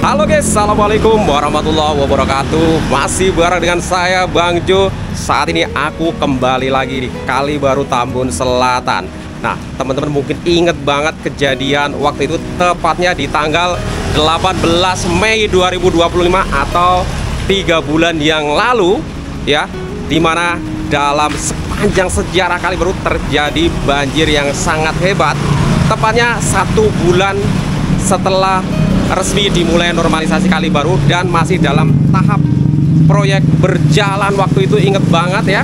Halo guys, assalamualaikum warahmatullahi wabarakatuh. Masih bareng dengan saya Bang Jo. Saat ini aku kembali lagi di Kali Baru Tambun Selatan. Nah, teman-teman mungkin inget banget kejadian waktu itu, tepatnya di tanggal 18 Mei 2025 atau 3 bulan yang lalu ya, dimana dalam sepanjang sejarah Kali Baru terjadi banjir yang sangat hebat. Tepatnya 1 bulan setelah resmi dimulai normalisasi Kali Baru dan masih dalam tahap proyek berjalan waktu itu, inget banget ya.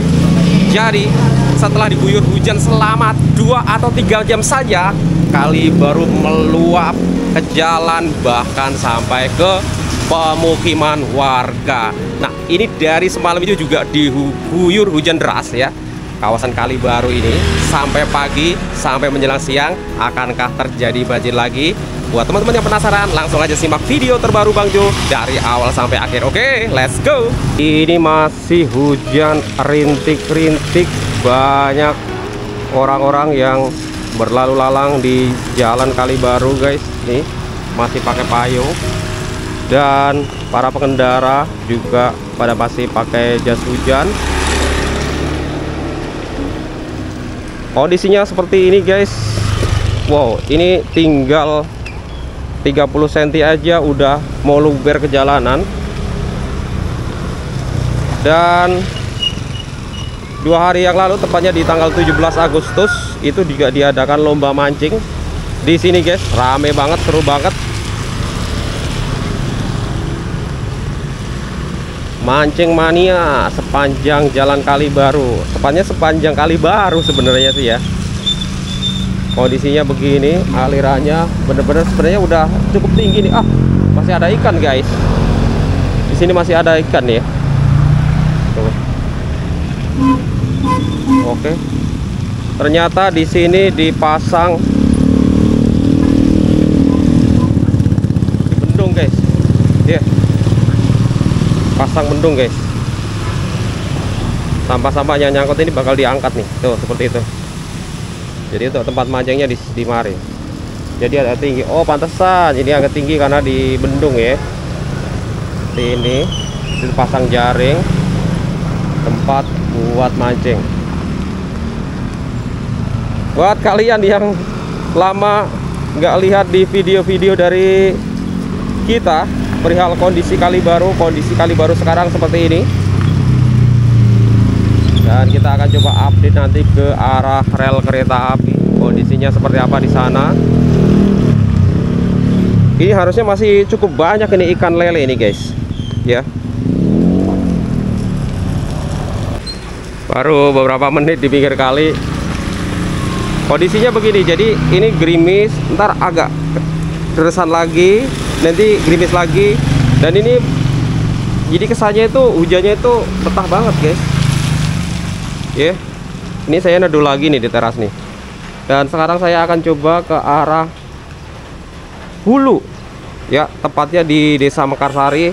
Jadi setelah diguyur hujan selama 2 atau 3 jam saja, Kali Baru meluap ke jalan bahkan sampai ke pemukiman warga. Nah, ini dari semalam itu juga diguyur hujan deras ya, kawasan Kali Baru ini sampai pagi, sampai menjelang siang. Akankah terjadi banjir lagi? Buat teman-teman yang penasaran, langsung aja simak video terbaru Bang Jo dari awal sampai akhir. Oke, let's go. Ini masih hujan rintik-rintik. Banyak orang-orang yang berlalu lalang di jalan Kali Baru guys. Nih masih pakai payung, dan para pengendara juga pada masih pakai jas hujan. Kondisinya seperti ini guys. Wow, ini tinggal 30 cm aja udah mau luber ke jalanan. Dan 2 hari yang lalu, tepatnya di tanggal 17 Agustus itu juga diadakan lomba mancing di sini guys. Rame banget, seru banget. Mancing mania sepanjang jalan Kali Baru, tepatnya sepanjang Kali Baru sebenarnya sih ya. Kondisinya begini, alirannya bener-bener sebenarnya udah cukup tinggi nih. Masih ada ikan guys. Di sini masih ada ikan ya. Tuh. Oke. Ternyata di sini dipasang bendung guys. Ya. Pasang bendung guys. Sampah-sampah yang nyangkut ini bakal diangkat nih. Tuh, seperti itu. Jadi untuk tempat mancingnya di mari. Jadi agak tinggi. Oh, pantesan ini agak tinggi karena di bendung ya. Ini dipasang jaring, tempat buat mancing. Buat kalian yang lama nggak lihat di video-video dari kita perihal kondisi Kali Baru sekarang seperti ini. Dan kita akan coba update nanti ke arah rel kereta api, kondisinya seperti apa di sana. Ini harusnya masih cukup banyak ini ikan lele ini guys ya. Baru beberapa menit di pinggir kali, kondisinya begini. Jadi ini gerimis, ntar agak deresan lagi, nanti gerimis lagi. Dan ini jadi kesannya itu hujannya itu betah banget guys ya. Ini saya neduh lagi nih di teras nih. Dan sekarang saya akan coba ke arah hulu ya, tepatnya di Desa Mekarsari,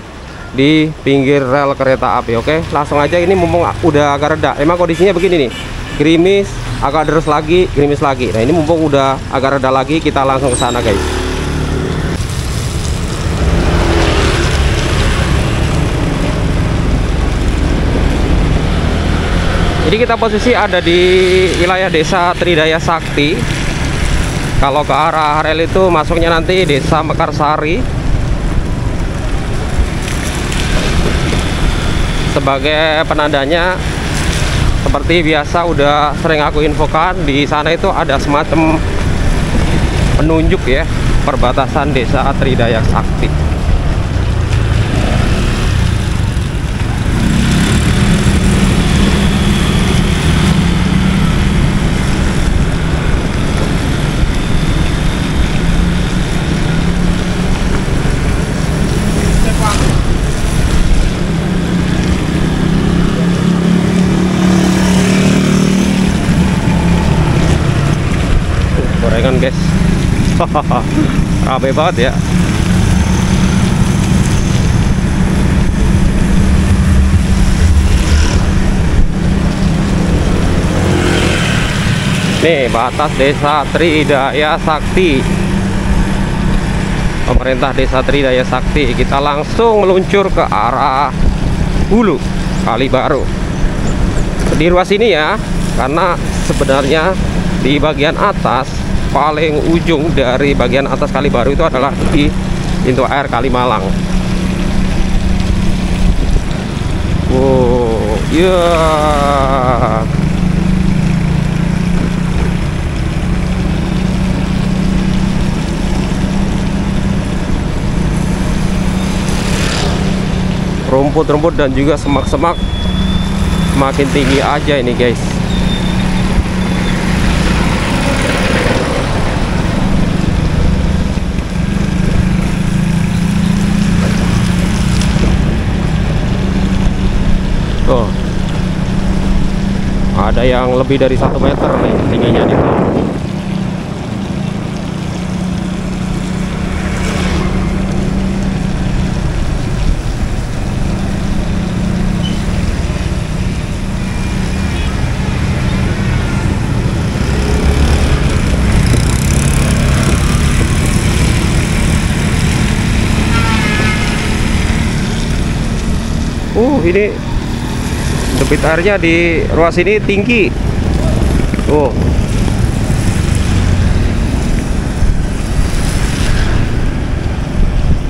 di pinggir rel kereta api. Oke, langsung aja. Ini mumpung udah agak reda, emang kondisinya begini nih, gerimis, agak deres lagi, gerimis lagi. Nah, ini mumpung udah agak reda lagi, kita langsung ke sana guys. Jadi kita posisi ada di wilayah Desa Tridaya Sakti. Kalau ke arah rel itu masuknya nanti Desa Mekarsari. Sebagai penandanya, seperti biasa udah sering aku infokan, di sana itu ada semacam penunjuk ya, perbatasan Desa Tridaya Sakti. Gorengan guys. Rame banget ya. Nih batas Desa Tridaya Sakti. pemerintah Desa Tridaya Sakti. Kita langsung meluncur ke arah hulu Kali Baru. Di ruas ini ya, karena sebenarnya di bagian atas, paling ujung dari bagian atas Kali Baru itu adalah di pintu air Kalimalang. Wow, ya. Rumput-rumput dan juga semak-semak makin tinggi aja ini guys. Tuh, ada yang lebih dari 1 meter nih tingginya nih. Ini debit airnya di ruas ini tinggi. Oh.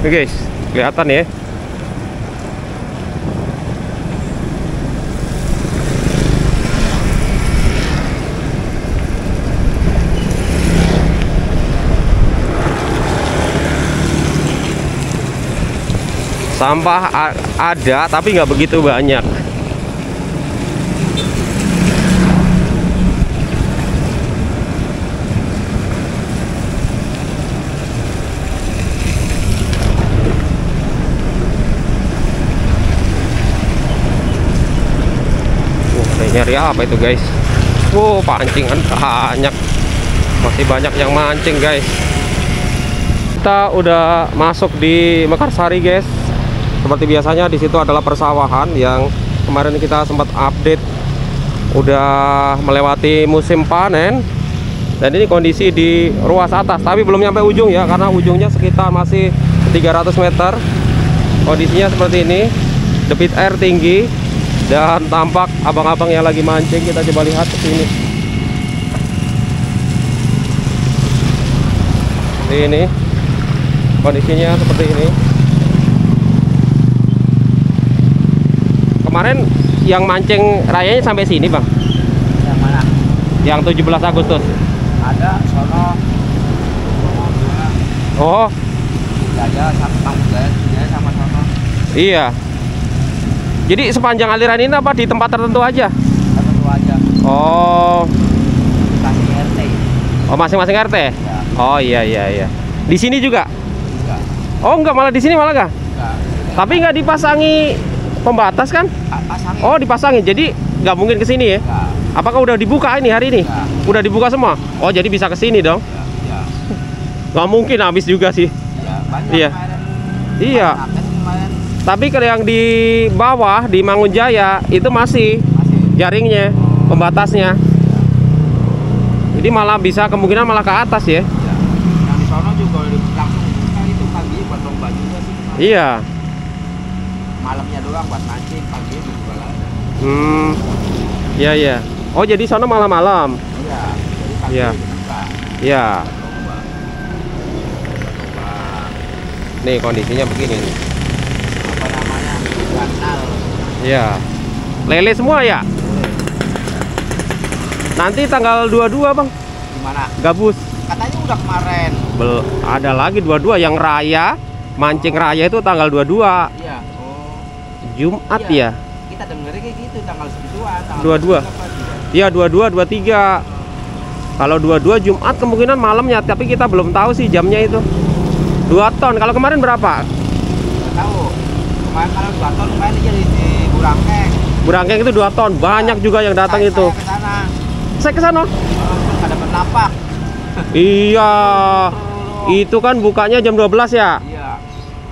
Oke guys, kelihatan ya. Sampah ada, tapi nggak begitu banyak. Nyari apa itu guys? Pancingan banyak. Masih banyak yang mancing guys. Kita udah masuk di Mekarsari guys. Seperti biasanya di situ adalah persawahan yang kemarin kita sempat update, udah melewati musim panen. Dan ini kondisi di ruas atas, tapi belum nyampe ujung ya, karena ujungnya sekitar masih 300 meter. Kondisinya seperti ini, debit air tinggi dan tampak abang-abang yang lagi mancing. Kita coba lihat ke sini. Ini kondisinya seperti ini. Kemarin yang mancing rayanya sampai sini bang? Yang mana? Yang 17 Agustus. Ada sono. Oh. Jaya sama sono. Iya. Jadi sepanjang aliran ini apa di tempat tertentu aja? Tertentu aja. Oh. Masing RT. Oh, masing-masing RT? Ya. Oh iya. Di sini juga? Enggak. Oh enggak, malah di sini malah enggak? Enggak. Tapi enggak dipasangi pembatas kan? Pasangin. Oh dipasangin, jadi nggak mungkin ke sini ya? Enggak. Apakah udah dibuka ini hari ini? Enggak. Udah dibuka semua? Oh jadi bisa ke sini dong? Ya. Nggak mungkin habis juga sih. Ya, banyak Iya. Iya. Tapi kalau yang di bawah di Mangunjaya itu masih jaringnya, pembatasnya. Jadi malah bisa kemungkinan malah ke atas ya? Ya. Yang di sono juga langsung buka itu pagi buat lomba juga sih. Iya. Malamnya doang buat mancing, pagi juga ada. Iya. Oh jadi sono malam-malam. Iya. Jadi pagi Iya. buka. Iya. Lomba. Nih kondisinya begini nih. Apa namanya? Ganal. Iya. Lele semua ya? Nanti tanggal 22 bang. Gimana? Gabus. Katanya udah kemarin. Ada lagi 22 yang raya. Mancing raya itu tanggal 22. Iya. Oh. Jumat Iya. ya? Kita dengerin kayak gitu tanggal segituan. Tanggal 22. Iya 22, 23. Kalau 22 Jumat kemungkinan malamnya, tapi kita belum tahu sih jamnya itu. 2 ton. Kalau kemarin berapa? Nggak tahu. Kemarin kalau 2 ton lumayan aja di Burangkeng. Burangkeng itu 2 ton. Banyak juga yang datang itu. Saya ke sana. Saya ke sana. Nggak dapat lapak. Iya. Itu kan bukanya jam 12 ya. Iya.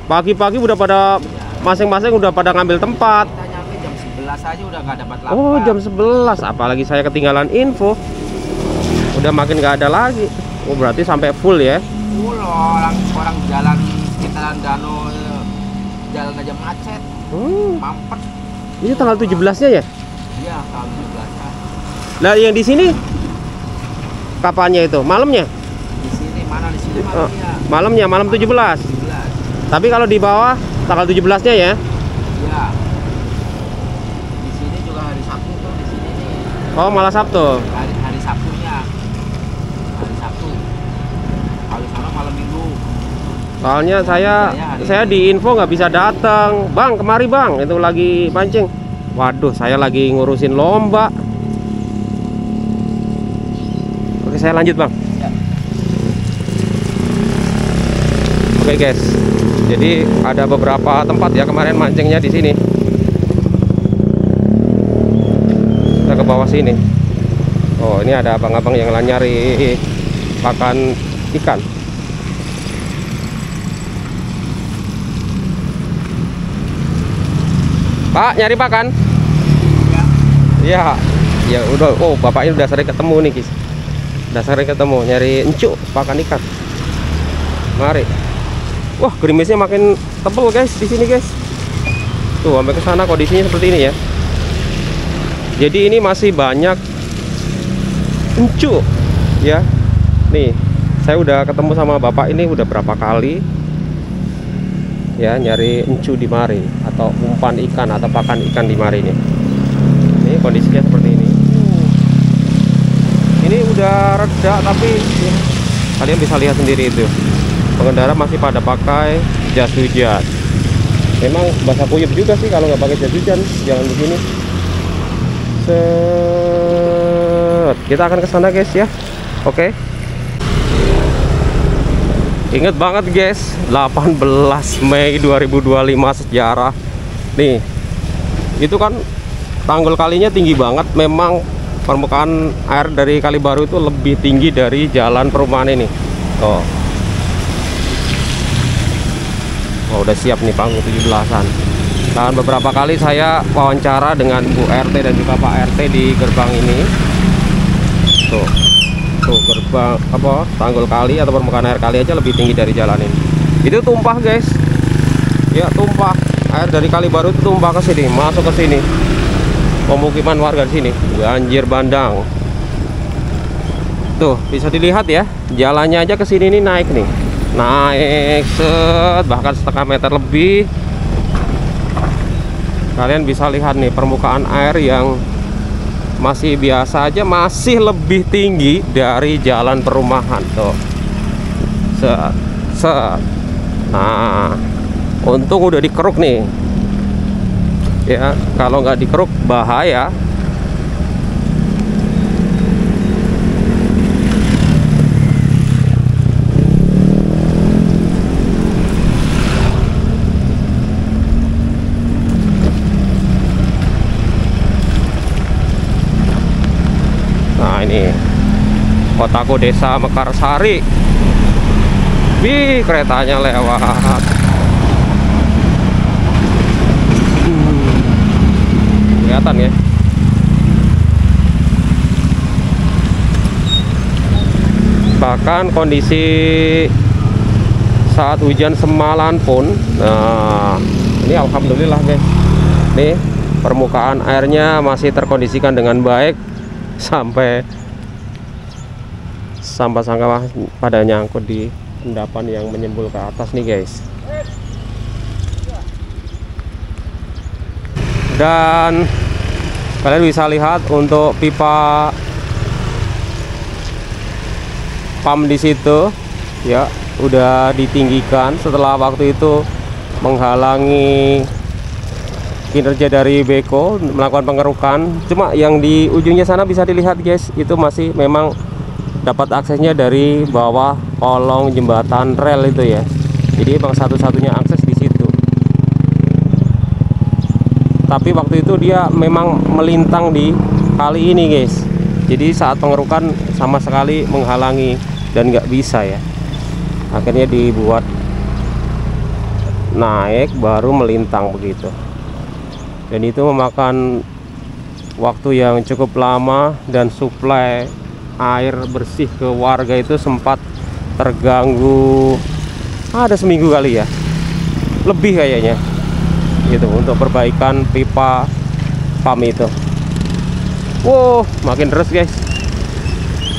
Pagi-pagi udah pada masing-masing udah pada ngambil tempat. Kita nyampe jam 11 aja udah nggak dapat lapak. Oh, jam 11. Apalagi saya ketinggalan info. Udah makin nggak ada lagi. Oh, berarti sampai full ya. mulu orang jalan sekitaran danau, jalan aja macet, mampet. Ini tanggal 17-nya ya? Iya, tanggal 17. Nah, yang di sini kapannya itu? Malamnya? Di sini mana? Di sini malamnya. Malamnya, malam 17. 17. Tapi kalau di bawah tanggal 17-nya ya? Iya. Di sini juga hari Sabtu tuh di sini nih. Oh, malah Sabtu. Hari Sabtunya. Hari Sabtu. Kalau sana malam Minggu. Soalnya saya di info nggak bisa datang. Bang, kemari bang, itu lagi pancing. Waduh, saya lagi ngurusin lomba. Oke, saya lanjut bang. Ya. Oke guys, jadi ada beberapa tempat ya kemarin mancingnya di sini. Kita ke bawah sini. Oh, ini ada abang-abang yang nyari pakan ikan. Pak, nyari pakan? Ya. Iya. Ya udah. Oh, bapaknya udah sering ketemu nih, guys. Udah sering ketemu nyari encuk pakan ikan. Mari. Wah, gerimisnya makin tebel, guys, di sini, guys. Tuh, sampai ke sana kondisinya seperti ini ya. Jadi ini masih banyak encuk ya. Nih, saya udah ketemu sama bapak ini udah berapa kali ya nyari encu di mari atau umpan ikan atau pakan ikan di mari ini. Ini kondisinya seperti ini. Ini udah reda tapi ya, kalian bisa lihat sendiri itu. Pengendara masih pada pakai jas hujan. Memang basah kuyup juga sih kalau nggak pakai jas hujan jalan begini. Set. Kita akan ke sana guys ya. Oke. Ingat banget guys, 18 Mei 2025 sejarah. Nih, itu kan tanggul kalinya tinggi banget. Memang permukaan air dari Kali Baru itu lebih tinggi dari jalan perumahan ini. Oh, udah siap nih panggung 17-an. Dan beberapa kali saya wawancara dengan Bu RT dan juga Pak RT di gerbang ini. Tuh gerbang apa tanggul kali atau permukaan air kali aja lebih tinggi dari jalan ini. Itu tumpah guys. Ya, tumpah. Air dari Kali Baru itu tumpah ke sini, masuk ke sini. Pemukiman warga di sini. Banjir bandang. Tuh, bisa dilihat ya. Jalannya aja ke sini nih naik nih. Naik set bahkan setengah meter lebih. Kalian bisa lihat nih permukaan air yang masih biasa aja masih lebih tinggi dari jalan perumahan tuh. Set. Nah, untung udah dikeruk nih. Ya, kalau nggak dikeruk bahaya. Nah, ini kotaku desa Mekarsari. Wih, keretanya lewat. Kelihatan ya. Bahkan kondisi saat hujan semalam pun, nah ini alhamdulillah guys, nih permukaan airnya masih terkondisikan dengan baik. Sampai sampah-sampah pada nyangkut di endapan yang menyembul ke atas nih guys. Dan kalian bisa lihat untuk pipa pam di situ ya udah ditinggikan setelah waktu itu menghalangi kinerja dari beko melakukan pengerukan. Cuma yang di ujungnya sana bisa dilihat guys, itu masih memang dapat aksesnya dari bawah kolong jembatan rel itu ya. Jadi memang satu-satunya akses di situ. Tapi waktu itu dia memang melintang di kali ini guys. Jadi saat pengerukan sama sekali menghalangi dan nggak bisa ya. Akhirnya dibuat naik baru melintang begitu. Dan itu memakan waktu yang cukup lama dan suplai air bersih ke warga itu sempat terganggu ada seminggu kali ya, lebih kayaknya gitu, untuk perbaikan pipa pam itu. Wow, makin deras guys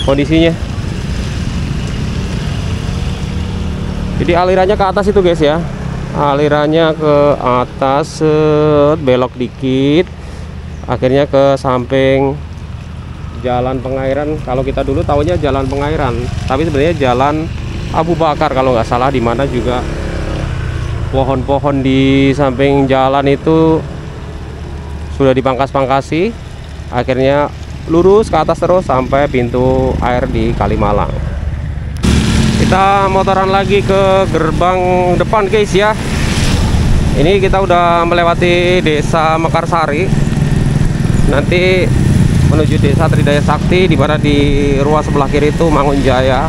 kondisinya. Jadi alirannya ke atas itu guys ya, alirannya ke atas, belok dikit, akhirnya ke samping jalan pengairan. Kalau kita dulu tahunya jalan pengairan, tapi sebenarnya jalan Abu Bakar kalau nggak salah, dimana juga pohon-pohon di samping jalan itu sudah dipangkas-pangkasi, akhirnya lurus ke atas terus sampai pintu air di Kalimalang. Kita motoran lagi ke gerbang depan guys ya. Ini kita udah melewati desa Mekarsari, nanti menuju desa Tridaya Sakti, di mana di ruas sebelah kiri itu Mangunjaya.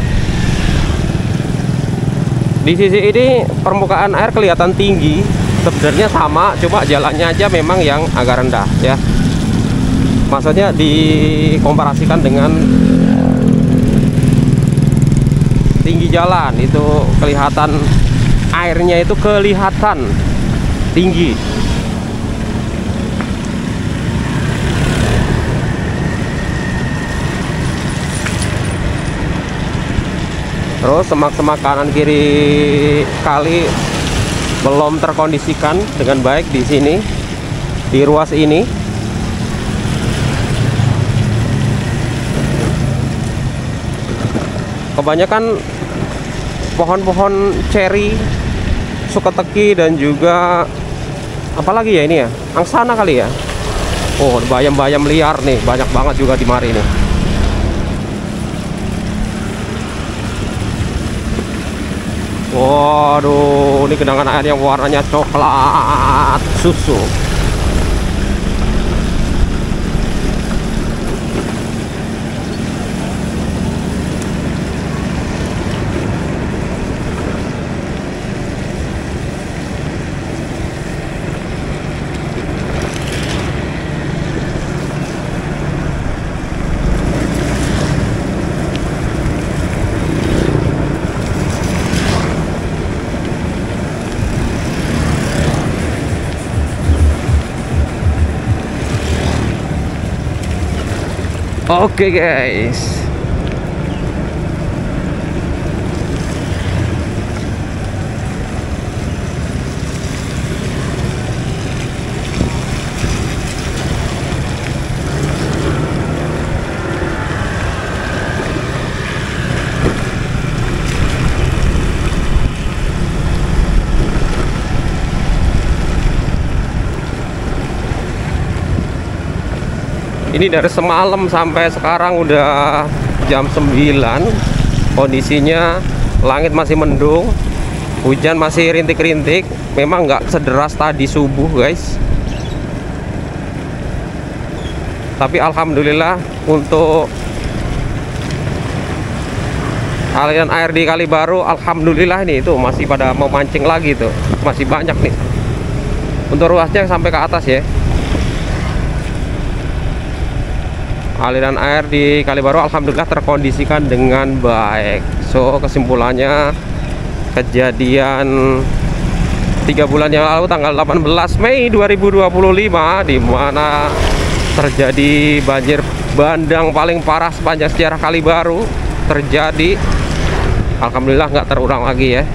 Di sisi ini permukaan air kelihatan tinggi, sebenarnya sama, cuma jalannya aja memang yang agak rendah ya. Maksudnya dikomparasikan dengan tinggi jalan itu kelihatan, airnya itu kelihatan tinggi. Terus semak-semak kanan kiri kali belum terkondisikan dengan baik di sini, di ruas ini. Kebanyakan pohon-pohon ceri, suketeki, dan juga apalagi ya ini ya, angsana kali ya. Oh, bayam-bayam liar nih banyak banget juga di mari nih. Waduh, ini genangan air yang warnanya coklat susu. Oke guys, ini dari semalam sampai sekarang udah jam 9. Kondisinya langit masih mendung, hujan masih rintik-rintik. Memang nggak sederas tadi subuh guys, tapi alhamdulillah untuk aliran air di Kali Baru, alhamdulillah nih itu masih pada mau mancing lagi tuh, masih banyak nih. Untuk ruasnya sampai ke atas ya. Aliran air di Kali Baru alhamdulillah terkondisikan dengan baik. So kesimpulannya, kejadian 3 bulan yang lalu tanggal 18 Mei 2025 di mana terjadi banjir bandang paling parah sepanjang sejarah Kali Baru terjadi, alhamdulillah nggak terulang lagi ya.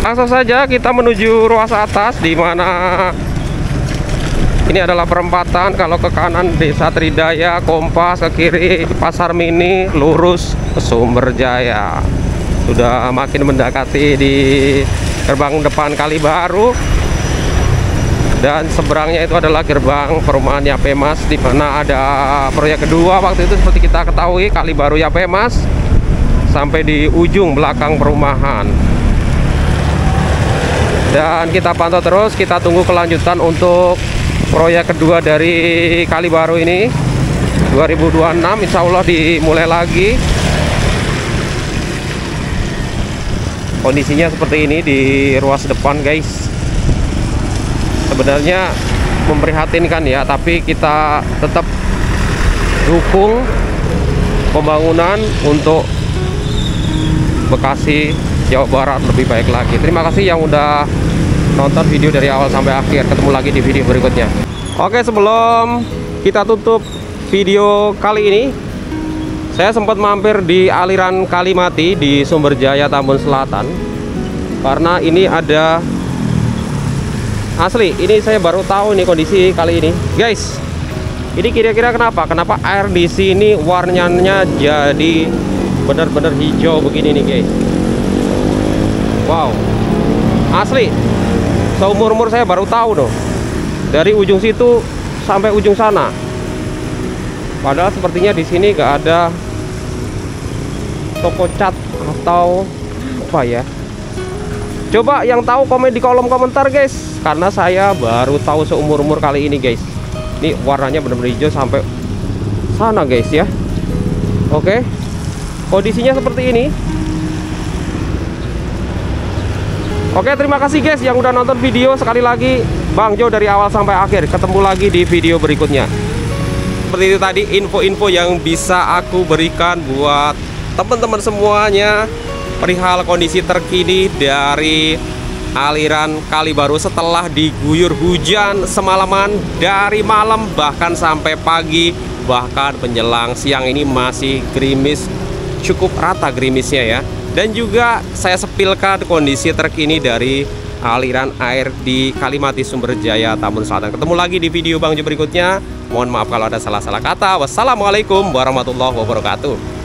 Langsung saja kita menuju ruas atas, di mana ini adalah perempatan. Kalau ke kanan Desa Tridaya, Kompas, ke kiri Pasar Mini, lurus ke Sumberjaya. Sudah makin mendekati di gerbang depan Kali Baru, dan seberangnya itu adalah gerbang perumahan Yapemas, di mana ada proyek kedua waktu itu seperti kita ketahui, Kali Baru Yapemas, sampai di ujung belakang perumahan. Dan kita pantau terus, kita tunggu kelanjutan untuk proyek kedua dari Kali Baru ini. 2026 insya Allah dimulai lagi. kondisinya seperti ini di ruas depan guys. Sebenarnya memprihatinkan ya, tapi kita tetap dukung pembangunan untuk Bekasi, Jawa Barat lebih baik lagi. Terima kasih yang udah nonton video dari awal sampai akhir. Ketemu lagi di video berikutnya. Oke, sebelum kita tutup video kali ini, saya sempat mampir di aliran Kalimati di Sumberjaya, Tambun Selatan. Karena ini ada, asli ini saya baru tahu nih kondisi kali ini guys. Ini kira-kira kenapa air di sini warnanya jadi benar-benar hijau begini nih guys. Wow, asli seumur-umur saya baru tahu loh, dari ujung situ sampai ujung sana. Padahal sepertinya di sini gak ada toko cat atau apa ya. Coba yang tahu komen di kolom komentar guys, karena saya baru tahu seumur-umur kali ini guys. Ini warnanya benar-benar hijau sampai sana guys ya. Oke, kondisinya seperti ini. Oke, terima kasih guys yang udah nonton video. Sekali lagi Bang Jo dari awal sampai akhir. Ketemu lagi di video berikutnya. Seperti itu tadi info-info yang bisa aku berikan buat teman-teman semuanya perihal kondisi terkini dari aliran Kali Baru setelah diguyur hujan semalaman, dari malam bahkan sampai pagi, bahkan menjelang siang ini masih gerimis, cukup rata gerimisnya ya. Dan juga saya sepilkan kondisi terkini dari aliran air di Kalimati, Sumberjaya, Tambun Selatan. Ketemu lagi di video Bang Jo berikutnya. Mohon maaf kalau ada salah-salah kata. Wassalamualaikum warahmatullahi wabarakatuh.